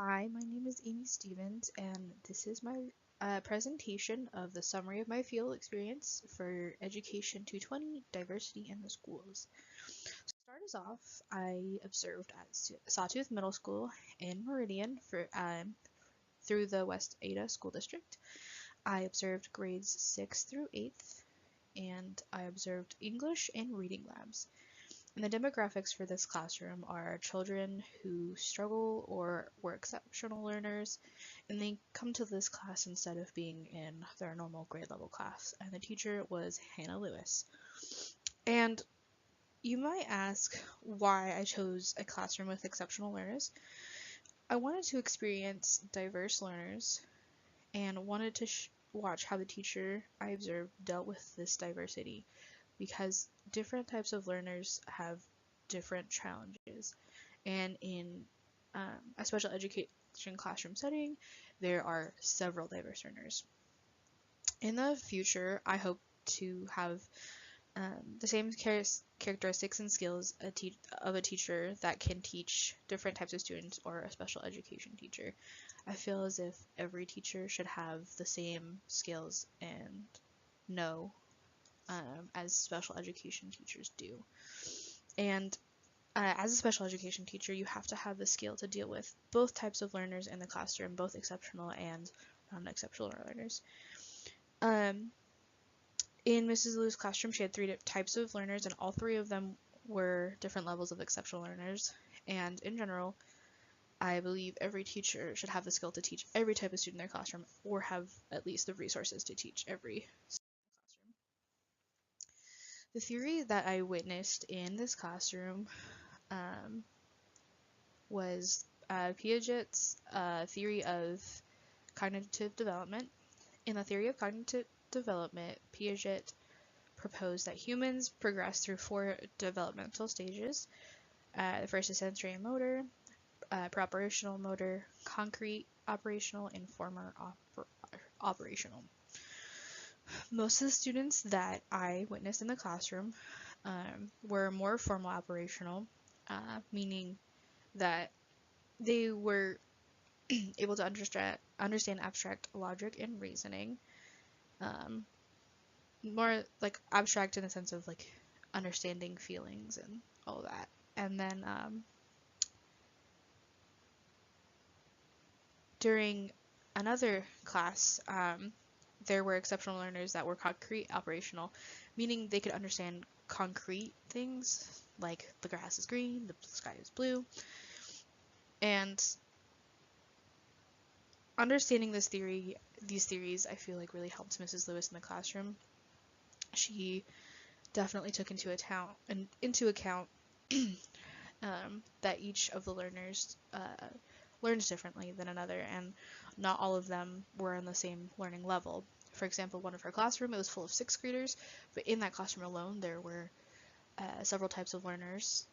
Hi, my name is Amy Stevens, and this is my presentation of the summary of my field experience for Education 220 Diversity in the Schools. To start us off, I observed at Sawtooth Middle School in Meridian through the West Ada School District. I observed grades 6th through 8th, and I observed English and reading labs. And the demographics for this classroom are children who struggle or were exceptional learners, and they come to this class instead of being in their normal grade level class. And the teacher was Hannah Lewis. And you might ask why I chose a classroom with exceptional learners. I wanted to experience diverse learners and wanted to watch how the teacher I observed dealt with this diversity, because different types of learners have different challenges. And in a special education classroom setting, there are several diverse learners. In the future, I hope to have the same characteristics and skills of a teacher that can teach different types of students, or a special education teacher. I feel as if every teacher should have the same skills and know as special education teachers do. And as a special education teacher, you have to have the skill to deal with both types of learners in the classroom, both exceptional and non-exceptional learners. In Mrs. Liu's classroom, she had three types of learners, and all three of them were different levels of exceptional learners. And in general, I believe every teacher should have the skill to teach every type of student in their classroom, or have at least the resources to teach every classroom. The theory that I witnessed in this classroom was Piaget's theory of cognitive development. In the theory of cognitive development, Piaget proposed that humans progress through four developmental stages. The first is sensory and motor, pre-operational motor, concrete operational, and former operational. Most of the students that I witnessed in the classroom were more formal operational, meaning that they were able to understand abstract logic and reasoning. More like abstract in the sense of like understanding feelings and all that. And then during another class, there were exceptional learners that were concrete operational, meaning they could understand concrete things like the grass is green, the sky is blue. And understanding these theories, I feel like really helped Mrs. Lewis in the classroom. She definitely took into account that each of the learners learns differently than another, and not all of them were on the same learning level. For example, one of her classroom, it was full of sixth graders, but in that classroom alone, there were several types of learners.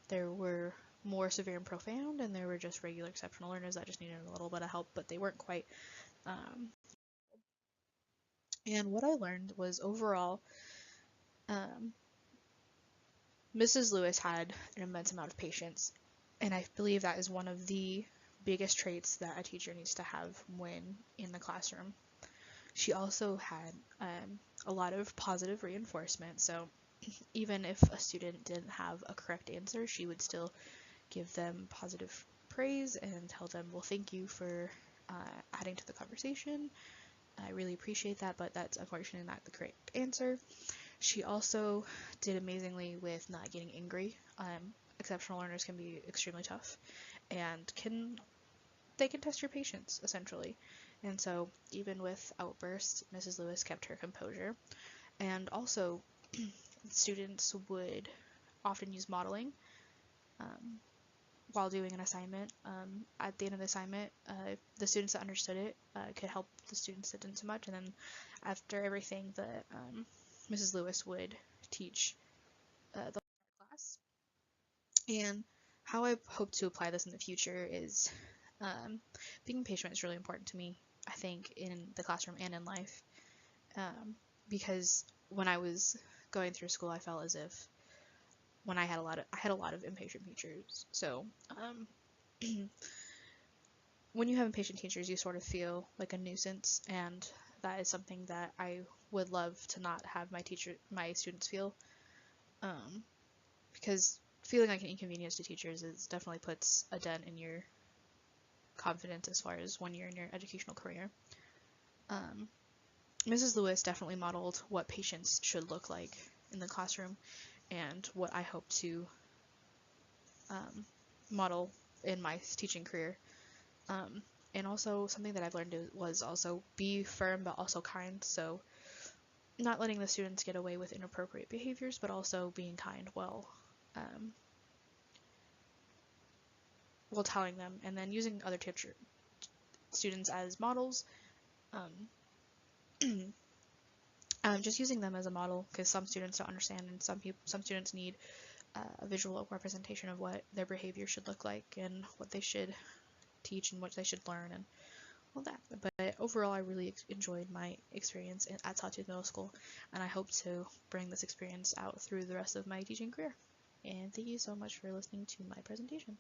There were more severe and profound, and there were just regular exceptional learners that just needed a little bit of help, but they weren't quite. And what I learned was overall, Mrs. Lewis had an immense amount of patience, and I believe that is one of the biggest traits that a teacher needs to have when in the classroom. She also had a lot of positive reinforcement, so even if a student didn't have a correct answer, she would still give them positive praise and tell them, well, thank you for adding to the conversation. I really appreciate that, but that's unfortunately not the correct answer. She also did amazingly with not getting angry. Exceptional learners can be extremely tough, and they can test your patience, essentially. And so even with outbursts, Mrs. Lewis kept her composure. And also, students would often use modeling while doing an assignment. At the end of the assignment, the students that understood it could help the students that didn't so much. And then after everything, Mrs. Lewis would teach the class. And how I hope to apply this in the future is being patient is really important to me, I think, in the classroom and in life. Because when I was going through school, I felt as if when I had a lot of impatient teachers. So when you have impatient teachers, you sort of feel like a nuisance, and that is something that I would love to not have my students feel, um, because feeling like an inconvenience to teachers definitely puts a dent in your confidence as far as when you're in your educational career. Mrs. Lewis definitely modeled what patience should look like in the classroom, and what I hope to model in my teaching career. And also something that I've learned was also be firm but also kind. So not letting the students get away with inappropriate behaviors, but also being kind while telling them, and then using other students as models. Just using them as a model, because some students don't understand, and some students need a visual representation of what their behavior should look like and what they should teach and what they should learn and all that. But overall, I really enjoyed my experience at Sawtooth Middle School, and I hope to bring this experience out through the rest of my teaching career. And thank you so much for listening to my presentation.